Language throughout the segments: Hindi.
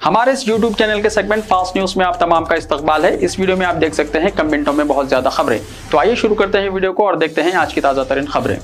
हमारे इस YouTube चैनल के सेगमेंट फास्ट न्यूज में आप तमाम का इस्तकबाल है। इस वीडियो में आप देख सकते हैं कम मिनटों में बहुत ज्यादा खबरें। तो आइए शुरू करते हैं वीडियो को और देखते हैं आज की ताजा तरीन खबरें।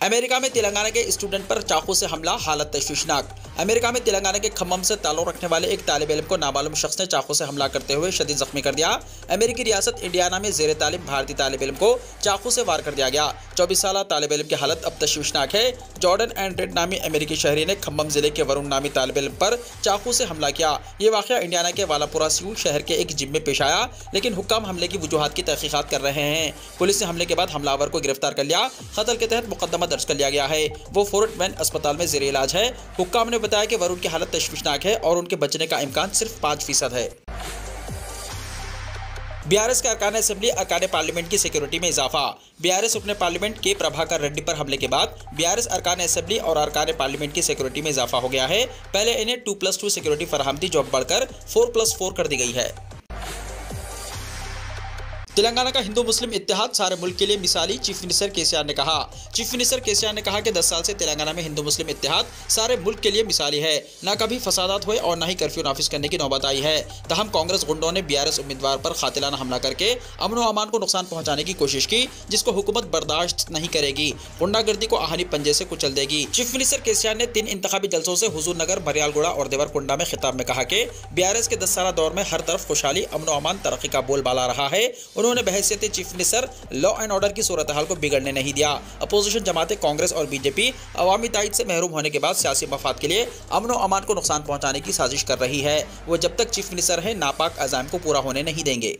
अमेरिका में तेलंगाना के स्टूडेंट पर चाकू से हमला, हालत तशवीशनाक। अमेरिका में तेलंगाना के खम्मम से ताल्लुक रखने वाले एक तालिब इल्म को नामालूम शख्स ने चाकू से हमला करते हुए शदीद जख्मी कर दिया। अमेरिकी रियासत इंडियाना में जेर तालीम भारतीय तालिब इल्म को चाकू से वार कर दिया गया। 24 साल तालिब इल्म की हालत अब तशवीशनाक है। जॉर्डन एंड रेड नामी अमेरिकी शहरी ने खम्मम जिले के वरुण नामी तालिब इल्म पर चाकू से हमला किया। ये वाकया इंडियाना के वालापुरा सियू शहर के एक जिम में पेश आया, लेकिन हुक्काम हमले की वजूहात की तहकीकात कर रहे हैं। पुलिस ने हमले के बाद हमलावर को गिरफ्तार कर लिया। कत्ल के तहत मुकदमा दर्ज कर लिया गया है। वो फोर्ट वैन अस्पताल में जेर इलाज है। हुक्काम ने बताया कि वरुण की हालत तशवीशनाक है और उनके बचने का इम्कान सिर्फ 5% है। बीआरएस के अरकान असेंबली अरकान पार्लियामेंट की सिक्योरिटी में इजाफा। बीआरएस रुकने पार्लियामेंट के प्रभाकर रेड्डी पर हमले के बाद बीआरएस अरकान असेंबली और अरकान पार्लियामेंट की सिक्योरिटी में इजाफा हो गया है। पहले इन्हें 2+2 सिक्योरिटी फराहम थी, जो अब बढ़कर 4+4 कर दी गई है। तेलंगाना का हिंदू मुस्लिम इत्तेहाद सारे मुल्क के लिए मिसाली, चीफ मिनिस्टर केसीआर ने कहा। चीफ मिनिस्टर केसीआर ने कहा कि 10 साल से तेलंगाना में हिंदू मुस्लिम इत्तेहाद सारे मुल्क के लिए मिसाली है। न कभी फसादात हुए और न ही कर्फ्यू नाफिज करने की नौबत आई है। तहम कांग्रेस गुंडों ने बीआरएस उम्मीदवार पर कातिलाना हमला करके अमन व अमान को नुकसान पहुंचाने की कोशिश की, जिसको हुकूमत बर्दाश्त नहीं करेगी। गुंडागर्दी को आहनी पंजे से कुचल देगी। चीफ मिनिस्टर केसीआर ने 3 इंतखाबी जलसों से हुजूर नगर, बरियालगुड़ा और देवरकुंडा में खिताब में कहा कि बीआरएस के 10 साल दौर में हर तरफ खुशहाली, अमन व अमान, तरक्की का बोलबाला रहा है। उन्होंने बहैसियत chief minister law and order की सूरत हाल को बिगड़ने नहीं दिया। अपोजिशन जमातें कांग्रेस और बीजेपी अवामी ताईद से महरूम होने के बाद सियासी मफाद के लिए अमन व अमान को नुकसान पहुंचाने की साजिश कर रही है। वो जब तक चीफ मिनिस्टर है नापाक अज़ाइम को पूरा होने नहीं देंगे।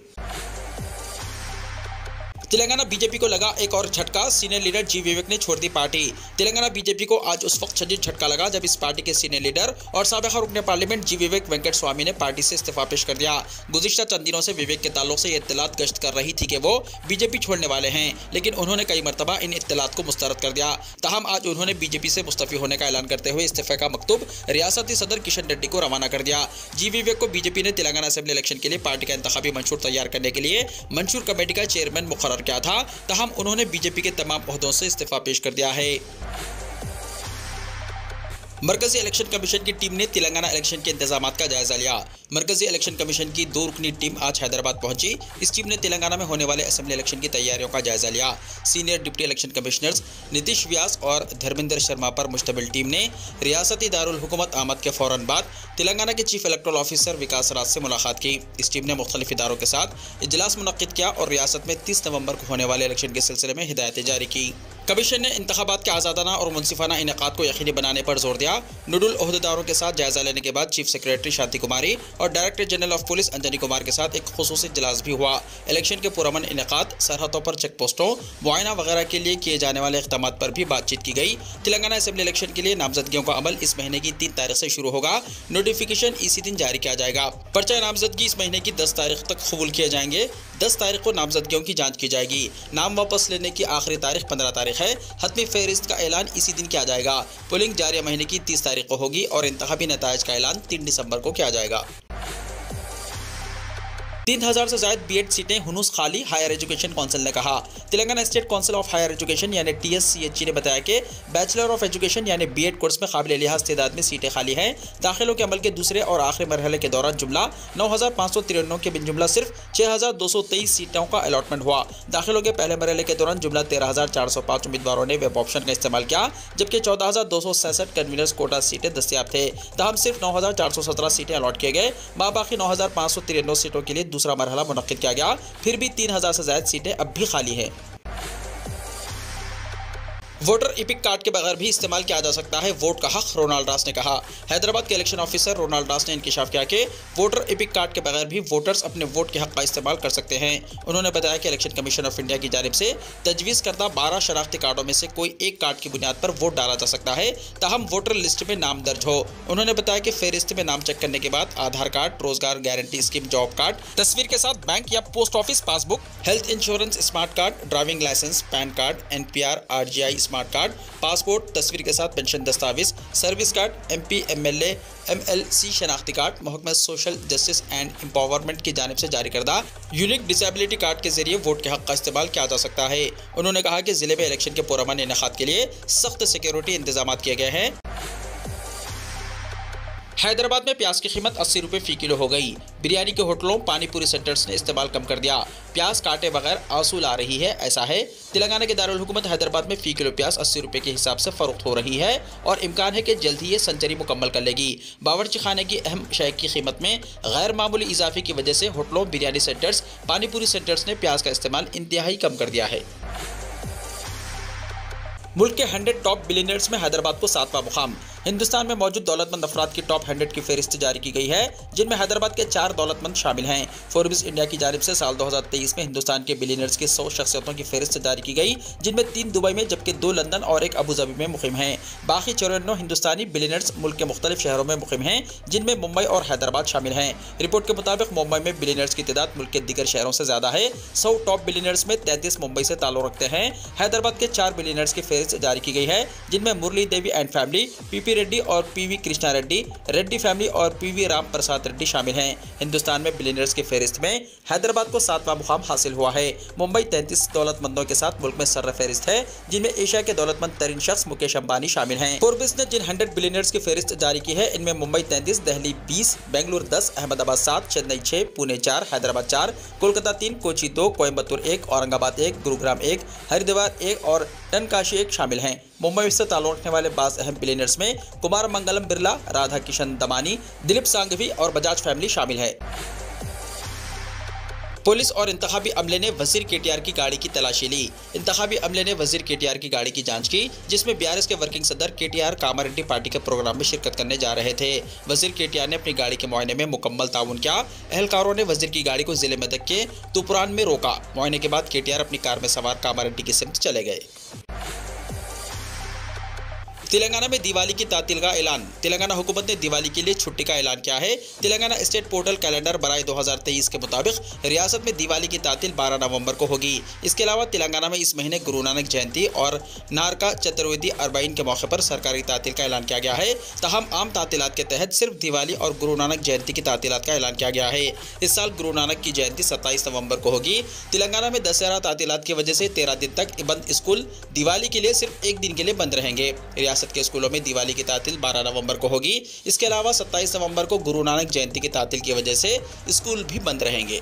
तेलंगाना बीजेपी को लगा एक और झटका, सीनियर लीडर जी विवेक ने छोड़ दी पार्टी। तेलंगाना बीजेपी को आज उस वक्त शदीद झटका लगा जब इस पार्टी के सीनियर लीडर और साबिक़ा रुकने पार्लियामेंट जी विवेक वेंकट स्वामी ने पार्टी से इस्तीफा पेश कर दिया। गुज़िश्ता चंद दिनों से विवेक के ताल्लुक से ये इत्तलात गश्त कर रही थी कि वो बीजेपी छोड़ने वाले हैं, लेकिन उन्होंने कई मरतबा इन इत्तलात को मुस्तरद कर दिया। तहम आज उन्होंने बीजेपी से मुस्तफ़ी होने का ऐलान करते हुए इस्तीफे का मकतूब रियासती सदर किशन रेड्डी को रवाना कर दिया। जी विवेक को बीजेपी ने तेलंगाना असेंबली इलेक्शन के लिए पार्टी का इंतखाबी मंशूर तैयार करने के लिए मंशूर कमेटी का चेयरमैन मुकर्रर किया था। हम उन्होंने बीजेपी के तमाम ओहदों से इस्तीफा पेश कर दिया है। मरकजी इलेक्शन कमीशन की टीम ने तेलंगाना इलेक्शन के इंतजामात का जायजा लिया। मरकजी इलेक्शन कमीशन की 2 रुकनी टीम आज हैदराबाद पहुंची। इस टीम ने तेलंगाना में होने वाले असेंबली इलेक्शन की तैयारियों का जायजा लिया। Senior deputy election commissioners Nitish Vyas और धर्मेंद्र शर्मा पर मुश्तमिल टीम ने रियासती दारुल हुकूमत आमद के फौरन बाद तेलंगाना के चीफ इलेक्टोरल ऑफिसर विकास राज से मुलाकात की। इस टीम ने मुख्तलिफ इदारों के साथ इजलास मुनक्किद किया और रियासत में 30 नवंबर को होने वाले इलेक्शन के सिलसिले में हिदायतें जारी की। कमीशन ने इंतखाबात के आज़ादाना और मुनसिफाना इनेकाद को यकीनी बनाने पर जोर दिया। नोडल ओहदेदारों के साथ जायजा लेने के बाद चीफ सेक्रेटरी शांति कुमारी और director general of police Anjani Kumar के साथ एक खुसूसी इजलास भी हुआ। इलेक्शन के पुरअमन इनेकाद, सरहदों पर चेक पोस्टों, मुआयना वगैरह के लिए किए जाने वाले इक़दामात पर भी बातचीत की गई। तेलंगाना असेंबली इलेक्शन के लिए नामजदगियों का अमल इस महीने की 3 तारीख से शुरू होगा। नोटिफिकेशन इसी दिन जारी किया जाएगा। पर्चा नामजदगी इस महीने की 10 तारीख तक कबूल किए जाएंगे। 10 तारीख को नामजदगियों की जाँच की जाएगी। नाम वापस लेने की आखिरी तारीख 15 तारीख है। हतमी फहरिस्त का ऐलान इसी दिन किया जाएगा। पोलिंग जारी महीने की 30 तारीख को होगी और इंतखाबी नताइज का ऐलान 3 दिसंबर को किया जाएगा। 3000 से ज़ायद बीएड सीटें हुनूस खाली, हायर एजुकेशन काउंसिल ने कहा। Telangana state council of higher education यानी TSCHE ने बताया कि बैचलर ऑफ एजुकेशन यानी बीएड कोर्स में काबिल लिहाज तादाद में सीटें खाली हैं। दाखिलों के अमल के दूसरे और आखिरी मरहले के दौरान जुमला 9593 के बिन जुमला सिर्फ 6223 सीटों का अलॉटमेंट हुआ। दाखिलों के पहले मरहले के दौरान जुमला 13405 उम्मीदवारों ने वेब ऑप्शन का इस्तेमाल किया, जबकि 14266 कन्वीनर्स कोटा सीटें दस्तियाब थे। तहम सिर्फ 9417 सीटें अलॉट किए गए। बाकी 9593 सीटों के लिए दूसरा मरहला मुनक्किद किया गया। फिर भी 3000 से ज़ायद सीटें अब भी खाली हैं। वोटर इपिक कार्ड के बगैर भी इस्तेमाल किया जा सकता है वोट का हक, रोनाल्ड रास ने कहा। हैदराबाद के इलेक्शन ऑफिसर रोनाल्ड रास ने इंकिशाफ किया कि वोटर इपिक कार्ड के बगैर भी वोटर्स अपने वोट के हक का इस्तेमाल कर सकते हैं। उन्होंने बताया कि इलेक्शन कमीशन ऑफ इंडिया की जानिब से तजवीज़ करदा 12 शनाख्ती कार्डों में से कोई एक कार्ड की बुनियाद पर वोट डाला जा सकता है, ताहम वोटर लिस्ट में नाम दर्ज हो। उन्होंने बताया कि फहरिस्त में नाम चेक करने के बाद आधार कार्ड, रोजगार गारंटी स्कीम जॉब कार्ड, तस्वीर के साथ बैंक या post office passbook, health insurance smart card, driving licence, pan card, NPR, RGI smart card, passport, तस्वीर के साथ पेंशन दस्तावेज, service card, MP, MLA, MLC शनाख्ती कार्ड, महकमा सोशल जस्टिस एंड एम्पावरमेंट की जानिब से जारी करदा यूनिक डिसेबिलिटी कार्ड के जरिए वोट के हक का इस्तेमाल किया जा सकता है। उन्होंने कहा कि जिले में इलेक्शन के पुरअमन इनेकाद के लिए सख्त सिक्योरिटी इंतजाम किए गए हैं। हैदराबाद में प्याज की कीमत 80 रुपये फी किलो हो गई। बिरयानी के होटलों, पानीपुरी सेंटर्स ने इस्तेमाल कम कर दिया। प्याज काटे बगैर आंसू ला रही है, ऐसा है। तेलंगाना के दारुल हुकूमत हैदराबाद में फी किलो प्याज 80 रुपये के हिसाब से फरोख्त हो रही है और इम्कान है कि जल्द ही ये सेंचुरी मुकम्मल कर लेगी। बावर्ची खाने की अहम शय की कीमत में गैर मामूली इजाफे की वजह से होटलों, बिरयानी सेंटर्स, पानीपुरी सेंटर्स ने प्याज का इस्तेमाल इंतहाई कम कर दिया है। मुल्क के 100 टॉप बिलियनर्स में हैदराबाद को 7वां मुकाम। हिंदुस्तान में मौजूद दौलतमंद अफराद की टॉप 100 की फहरिस्त जारी की गई है, जिनमें हैदराबाद के 4 दौलतमंद शामिल हैं। फोर्ब्स इंडिया की जानिब से साल 2023 में हिंदुस्तान के बिलियनर्स की 100 शख्सियतों की फहरिस्त जारी की गई, जिनमें 3 दुबई में जबकि 2 लंदन और 1 अबू धाबी में मुकीम हैं। बाकी 54 हिंदुस्तानी बिलियनर्स मुल्क के मुख्तलिफ शहरों में मुकीम हैं, जिनमें मुंबई और हैदराबाद शामिल हैं। रिपोर्ट के मुताबिक मुंबई में बिलियनर्स की तादाद मुल्क के दीगर शहरों से ज्यादा है। 100 टॉप बिलियनर्स में 33 मुंबई से ताल्लुक रखते हैं। हैदराबाद के 4 बिलियनर्स की फहरिस्त जारी की गई है, जिनमें मुरली देवी एंड फैमिली, पीपी रेड्डी और पीवी कृष्णा रेड्डी, रेड्डी फैमिली और पीवी राम प्रसाद रेड्डी शामिल हैं। हिंदुस्तान में बिलियनर्स की फहरिस्त में हैदराबाद को 7वां मुकाम हासिल हुआ है। मुंबई 33 दौलतमंदों के साथ मुल्क में सर्र फहरिस्त है, जिनमें एशिया के दौलतमंद तरीन शख्स मुकेश अंबानी शामिल हैं। फोर्ब्स ने जिन 100 बिलियनर्स की फहरिस्त जारी की है, इनमें मुंबई 33, दिल्ली 20, बेंगलुरु 10, अहमदाबाद 7, चेन्नई 6, पुणे 4, हैदराबाद 4, कोलकाता 3, कोची 2, कोयम्बतूर 1, औरंगाबाद 1, गुरुग्राम 1, हरिद्वार 1 और टनकाशी 1 शामिल हैं। मुंबई से ताल्लुक रखने वाले बास अहम बिलियनर्स में कुमार मंगलम बिरला, राधा किशन दमानी, दिलीप सांघवी और बजाज फैमिली शामिल है। पुलिस और इंतखाबी अमले ने वजीर केटीआर की गाड़ी की तलाशी ली। इंतखाबी अमले ने वजीर केटीआर की गाड़ी की जांच की, जिसमें बीआरएस के वर्किंग सदर केटीआर कामारेड्डी पार्टी के प्रोग्राम में शिरकत करने जा रहे थे। वजीर केटीआर ने अपनी गाड़ी के मुआयने में मुकम्मल ताउन किया। एहलकारों ने वजीर की गाड़ी को जिले मेदक के तुपरान में रोका। मुआयने के बाद केटीआर अपनी कार में सवार कामारेड्डी की सिमत चले गए। तेलंगाना में दिवाली की तातील का ऐलान। तेलंगाना हुकूमत ने दिवाली के लिए छुट्टी का ऐलान किया है। तेलंगाना स्टेट पोर्टल कैलेंडर बराए 2023 के मुताबिक रियासत में दिवाली की तातील 12 नवंबर को होगी। इसके अलावा तेलंगाना में इस महीने गुरु नानक जयंती और नारका चतुर्वेदी अरबाइन के मौके पर सरकारी तातील का ऐलान किया गया है। तहम आम तातीलात के तहत सिर्फ दिवाली और गुरु नानक जयंती की तातीलात का ऐलान किया गया है। इस साल गुरु नानक की जयंती 27 नवंबर को होगी। तेलंगाना में दशहरा तातीलात की वजह से 13 दिन तक बंद स्कूल दिवाली के लिए सिर्फ 1 दिन के लिए बंद रहेंगे। रियासत के स्कूलों में दिवाली की तातील 12 नवंबर को होगी। इसके अलावा 27 नवंबर को गुरु नानक जयंती की तातील की वजह से स्कूल भी बंद रहेंगे।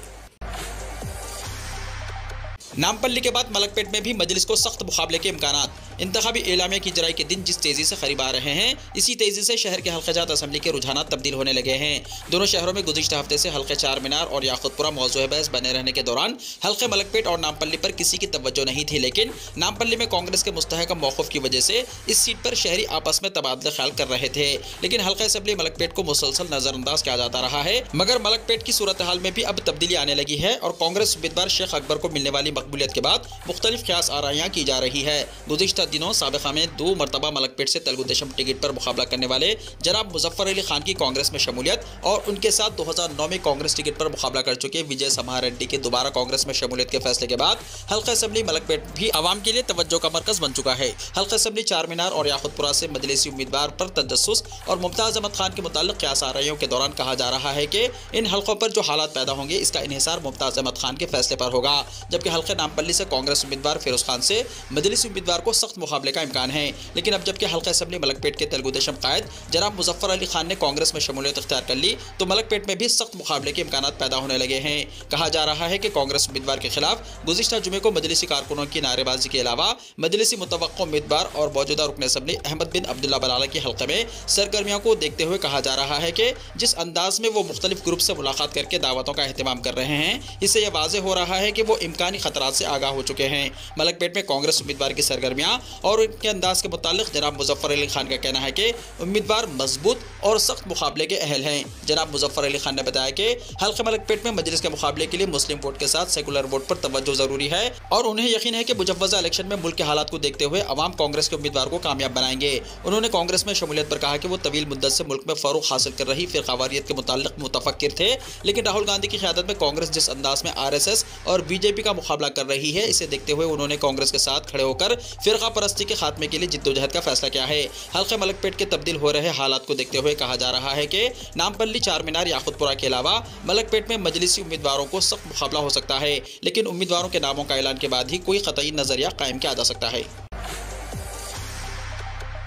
नामपल्ली के बाद मलकपेट में भी मजलिस को सख्त मुकाबले के इम्कानात। इंतखाबी एलामिया की जराई के दिन जिस तेजी से करीब आ रहे हैं, इसी तेजी से शहर के हल्क़ाजात असम्बली के रुझानात तब्दील होने लगे हैं। दोनों शहरों में गुज़िश्ता हफ्ते से हल्के चार मीनार और याकुतपुरा मौज़ूए बहस बने रहने के दौरान हल्के मलकपेट और नामपल्ली पर किसी की तवज्जो नहीं थी, लेकिन नामपल्ली में कांग्रेस के मुस्तहकम मौक़िफ़ की वजह से इस सीट पर शहरी आपस में तबादला ख्याल कर रहे थे। लेकिन हल्का असम्बली मलकपेट को मुसलसल नजरअंदाज किया जाता रहा है, मगर मलकपेट की सूरत हाल में भी अब तब्दीली आने लगी है और कांग्रेस उम्मीदवार शेख अकबर को मिलने वाली मकबूलियत के बाद मुख्तलिफ ख्यास आराइयाँ की जा रही है। गुज़िश्ता दिनों साबिक़ा में 2 मरतबा मलकपेट से तेलुगु देशम टिकट पर मुकाबला करने वाले जनाब मुजफ्फर अली खान की कांग्रेस में शमूलियत और उनके साथ 2009 में कांग्रेस टिकट पर मुकाबला कर चुके विजय समहा रेड्डी के दोबारा कांग्रेस में शमूलियत के फैसले के बाद हल्का असम्बली मलकपेट भी आवाम के लिए तवज्जो का मरकज बन चुका है। हल्का असम्बली चार मीनार और याकुतपुरा से मजलिसी उम्मीदवार पर तजस्सुस और मुमताज़ अहमद खान के मुताल्लिक़ क़यास आराइयों के दौरान कहा जा रहा है कि इन हल्कों पर जो हालात पैदा होंगे, इसका इन्हिसार मुमताज़ अहमद खान के फैसले पर होगा। जबकि हल्के नामपल्ली से कांग्रेस उम्मीदवार फिरोज खान से मजलिसी उम्मीदवार को सख्त मुकाबले का इम्कान है। लेकिन अब जबकि हल्का असम्बली मलकपेट के तेलुगु देशम कायद जनाब मुजफ्फर अली खान ने कांग्रेस में शमूलियत इख्तियार कर ली, तो मलकपेट में भी सख्त मुकाबले के इम्कान पैदा होने लगे हैं। कहा जा रहा है कि कांग्रेस उम्मीदवार के खिलाफ गुज़िश्ता जुमे को मजलिसी कारकुनों की नारेबाजी के अलावा मजलिसी मुतवक्को उम्मीदवार और मौजूदा रुकन असम्बली अहमद बिन अब्दुल्ला बलाला की हल्के में सरगर्मियों को देखते हुए कहा जा रहा है कि जिस अंदाज में वो मुख्तलिफ ग्रुप से मुलाकात करके दावतों का एहतमाम कर रहे हैं, इससे यह वाज़ेह हो रहा है कि वो इम्कानी खतरात से आगाह हो चुके हैं। मलकपेट में कांग्रेस उम्मीदवार की सरगर्मियाँ और उनके अंदाज के मुतालिक जनाब मुजफ्फर अली खान का कहना है कि उम्मीदवार मजबूत और सख्त मुकाबले के अहल हैं। जनाब मुजफ्फर अली खान ने बताया कि हल्के मलकपेट में मजलिस के मुकाबले के लिए मुस्लिम वोट के साथ सेकुलर वोट पर तवज्जो जरूरी है और उन्हें यकीन है कि मुजव्वज़ा इलेक्शन में मुल्क के हालात को देखते हुए अवाम कांग्रेस के उम्मीदवार को कामयाब बनाएंगे। उन्होंने कांग्रेस में शमूलियत पर कहा कि वो तवील मुद्दत से मुल्क में फरोग हासिल कर रही फिरकावारियत के मुताल्लिक मुतफक्किर थे, लेकिन राहुल गांधी की क़यादत में कांग्रेस जिस अंदाज में RSS और बीजेपी का मुकाबला कर रही है, इसे देखते हुए उन्होंने कांग्रेस के साथ खड़े होकर फिरका परस्ती के खात्मे के लिए जिद्दोजहद का फैसला किया है। हल्के मलकपेट के तब्दील हो रहे हालात को देखते हुए कहा जा रहा है कि नामपल्ली चार मीनार याकुतपुरा के अलावा मलकपेट में मजलिसी उम्मीदवारों को सख्त मुकाबला हो सकता है, लेकिन उम्मीदवारों के नामों का ऐलान के बाद ही कोई कतई नजरिया कायम किया जा सकता है।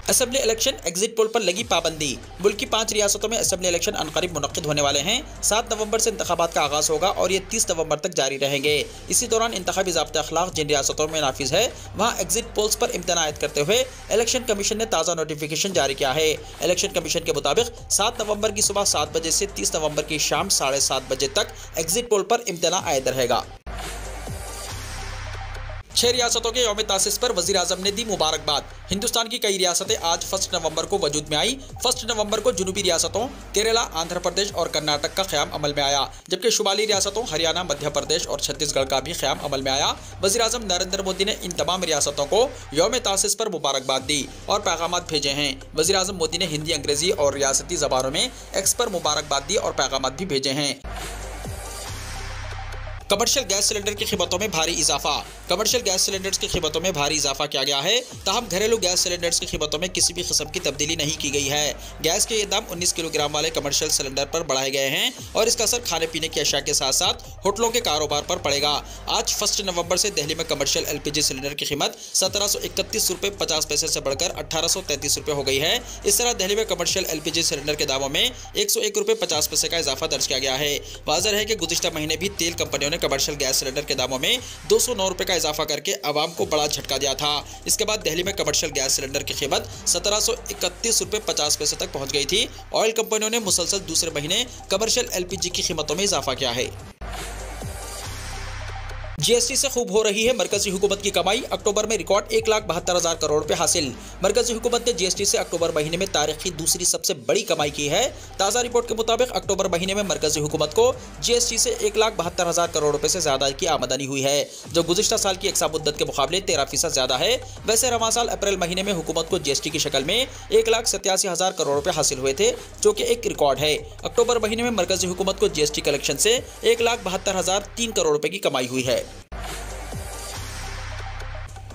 असेंबली इलेक्शन एग्जिट पोल पर लगी पाबंदी। मुल्क की 5 रियासतों में असेंबली इलेक्शन अनकरीब मुनक्किद होने वाले हैं। 7 नवंबर से इंतखाबात का आगाज होगा और ये 30 नवंबर तक जारी रहेंगे। इसी दौरान इंतखाबी ज़ाब्ता अखलाक जिन रियासतों में नाफिज है वहाँ एग्जिट पोल्स पर इम्तना आयद करते हुए इलेक्शन कमीशन ने ताज़ा नोटिफिकेशन जारी किया है। इलेक्शन कमीशन के मुताबिक 7 नवंबर की सुबह 7 बजे से 30 नवंबर की शाम 7:30 बजे तक एग्जिट पोल पर इम्तना आयद रहेगा। 6 रियासतों के यौम तासीस पर वज़ीर आज़म ने दी मुबारकबाद। हिंदुस्तान की कई रियासतें आज 1 नवंबर को वजूद में आई। 1 नवंबर को जुनूबी रियासतों केरला, आंध्र प्रदेश और कर्नाटक का क़याम अमल में आया, जबकि शुमाली रियासतों हरियाणा, मध्य प्रदेश और छत्तीसगढ़ का भी क़याम अमल में आया। वज़ीर आज़म नरेंद्र मोदी ने इन तमाम रियासतों को यौम तासीस पर मुबारकबाद दी और पैगामात भेजे हैं। वज़ीर आज़म मोदी ने हिंदी, अंग्रेजी और रियासती ज़बानों में एक्स पर मुबारकबाद दी और पैगामात भी भेजे हैं। कमर्शियल गैस सिलेंडर की कीमतों में भारी इजाफा। कमर्शियल गैस सिलेंडर्स की कीमतों में भारी इजाफा किया गया है। ताहम घरेलू गैस सिलेंडर्स की कीमतों में किसी भी किस्म की तब्दीली नहीं की गई है। गैस के ये दाम 19 किलोग्राम वाले कमर्शियल सिलेंडर पर बढ़ाए गए हैं और इसका असर खाने पीने की अशिया के साथ साथ होटलों के कारोबार पर पड़ेगा। आज 1 नवंबर से दिल्ली में कमर्शियल LPG सिलेंडर की कीमत 1731 रुपये 50 पैसे से बढ़कर 1833 रुपये हो गई है। इस तरह दिल्ली में कमर्शियल LPG सिलेंडर के दामों में 101 रुपये 50 पैसे का इजाफा दर्ज किया गया है। वाज़ेह है कि गुज़िश्ता महीने भी तेल कंपनियों ने कमर्शियल गैस सिलेंडर के दामों में 209 रुपये का इजाफा करके आवाम को बड़ा झटका दिया था। इसके बाद दिल्ली में कमर्शियल गैस सिलेंडर की कीमत 1731 रुपये 50 पैसे तक पहुंच गई थी। ऑयल कंपनियों ने मुसलसल दूसरे महीने कमर्शियल LPG की कीमतों में इजाफा किया है। GST से खूब हो रही है मरकजी हुकूमत की कमाई। अक्टूबर में रिकॉर्ड 1,72,000 करोड़ रुपए हासिल। मरकजी हुकूमत ने GST से अक्टूबर महीने में तारीखी दूसरी सबसे बड़ी कमाई की है। ताज़ा रिपोर्ट के मुताबिक अक्टूबर महीने में मरकजी हुकूमत को GST से 1,72,000 करोड़ रुपए से ज्यादा की आमदनी हुई है, जो गुज़िश्ता साल की एकसा मुद्दत के मुकाबले 13% ज्यादा है। वैसे रवां साल अप्रैल महीने में हुकूमत को GST की शक्ल में 1,87,000 करोड़ रुपए हासिल हुए थे, जो कि एक रिकॉर्ड है। अक्टूबर महीने में मरकजी हुकूमत को GST कलेक्शन से 1,72,003 करोड़ रुपए की कमाई हुई है।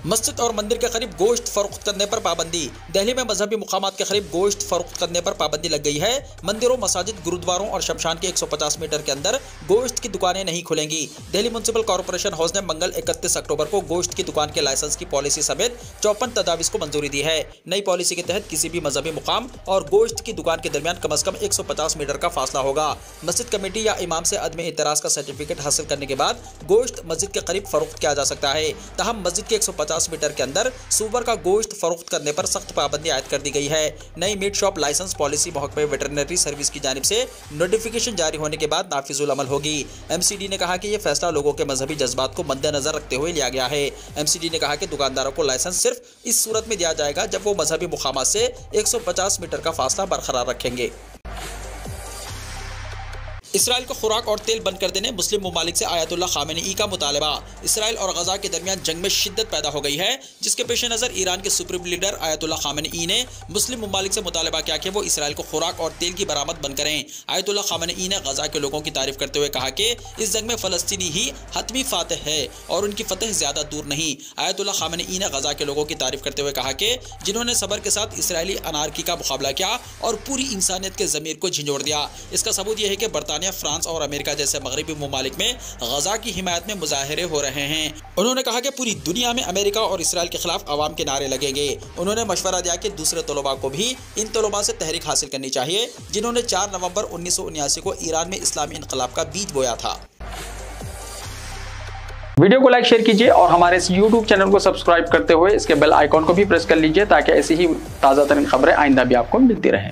मस्जिद और मंदिर के करीब गोश्त फरोख्त करने पर पाबंदी। दिल्ली में मजहबी मुकामात के करीब गोश्त फरोख्त करने पर पाबंदी लग गई है। मंदिरों, मसाजिद, गुरुद्वारों और शमशान के 150 मीटर के अंदर गोश्त की दुकानें नहीं खुलेंगी। दिल्ली म्युनिसिपल कॉर्पोरेशन हाउस ने मंगल 31 अक्टूबर को गोश्त की दुकान के लाइसेंस की पॉलिसी समेत 54 तजावीज़ को मंजूरी दी है। नई पॉलिसी के तहत किसी भी मजहबी मुकाम और गोश्त की दुकान के दरमियान कम अज कम 150 मीटर का फासला होगा। मस्जिद कमेटी या इमाम से अदम इतराज़ का सर्टिफिकेट हासिल करने के बाद गोश्त मस्जिद के करीब फरोख्त किया जा सकता है। ताहम मस्जिद के 150 मीटर के अंदर सूअर का गोश्त फरोख्त करने पर सख्त पाबंदी आयद कर दी गई है। नई मीट शॉप लाइसेंस पॉलिसी महकमे वेटरनरी सर्विस की जानिब से नोटिफिकेशन जारी होने के बाद नाफिजुल अमल होगी। MCD ने कहा कि यह फैसला लोगों के मजहबी जज्बात को मद्देनजर रखते हुए लिया गया है। MCD ने कहा कि दुकानदारों को लाइसेंस सिर्फ इस सूरत में दिया जाएगा जब वो मजहबी मुकामात से 150 मीटर का फासला बरकरार रखेंगे। इसराइल को खुराक और तेल बंद कर देने मुस्लिम ममालिक से आयतुल्लाह खामेनी का मुतालबा। इसराइल और गजा के दरमियान जंग में शिद्दत पैदा हो गई है, जिसके पेश नज़र ईरान के सुप्रीम लीडर आयतुल्लाह खामेनी ने मुस्लिम ममालिक से मुतालबा किया कि वो इसराइल को खुराक और तेल की बरामद बंद करें। आयतुल्लाह खामेनी ने गजा के लोगों की तारीफ करते हुए कहा कि इस जंग में फ़लस्तीनी ही हतमी फातह है और उनकी फतह ज़्यादा दूर नहीं। आयतुल्लाह खामेनी ने गजा के लोगों की तारीफ करते हुए कहा कि जिन्होंने सब्र के साथ इसराइली अनारकी का मुकाबला किया और पूरी इंसानियत के ज़मीर को झंझोड़ दिया। इसका सबूत यह है कि बरतानिया, फ्रांस और अमेरिका जैसे मगरबी ममालिक में गजा की हिमायत में मुजाहिरे हो रहे हैं। उन्होंने कहा कि पूरी दुनिया में अमेरिका और इसराइल के खिलाफ अवाम के नारे लगेंगे। उन्होंने मशवरा दिया कि दूसरे तलबा को भी इन तलबा से तहरीक हासिल करनी चाहिए जिन्होंने 4 नवंबर 1979 को ईरान में इस्लामी इनकलाब का बीज बोया था। वीडियो को लाइक शेयर कीजिए और हमारे इस YouTube चैनल को सब्सक्राइब करते हुए इसके बेल आइकॉन को भी प्रेस कर लीजिए ताकि ऐसी ही ताज़ा तरीन खबरें आइंदा भी आपको मिलती रहें।